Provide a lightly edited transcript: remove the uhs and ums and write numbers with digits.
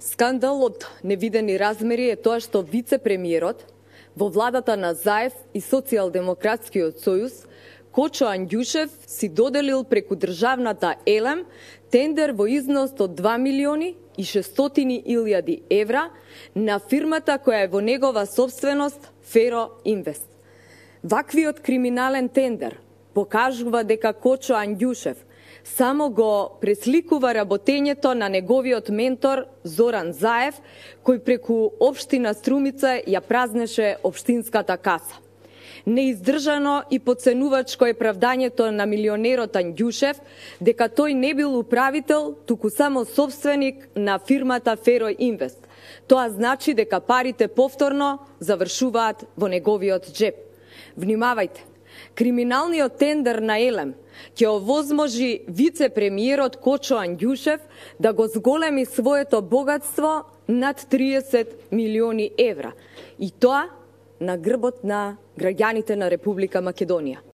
Скандал од невидени размери е тоа што вице-премиерот во владата на Заев и Социјалдемократскиот сојуз Кочо Анѓушев си доделил преку државната ЕЛЕМ тендер во износ од 2.600.000 евра на фирмата која е во негова собственост Феро Инвест. Ваквиот криминален тендер покажува дека Кочо Анѓушев само го пресликува работењето на неговиот ментор Зоран Заев, кој преку општина Струмица ја празнеше општинската каса. Неиздржано и подценувачко е правдањето на милионерот Анѓушев дека тој не бил управител, туку само собственик на фирмата Феро Инвест. Тоа значи дека парите повторно завршуваат во неговиот джеп. Внимавајте! Криминалниот тендер на ЕЛЕМ ќе овозможи вице-премиерот Кочо Анѓушев да го зголеми своето богатство над 30 милиони евра. И тоа на грбот на граѓаните на Република Македонија.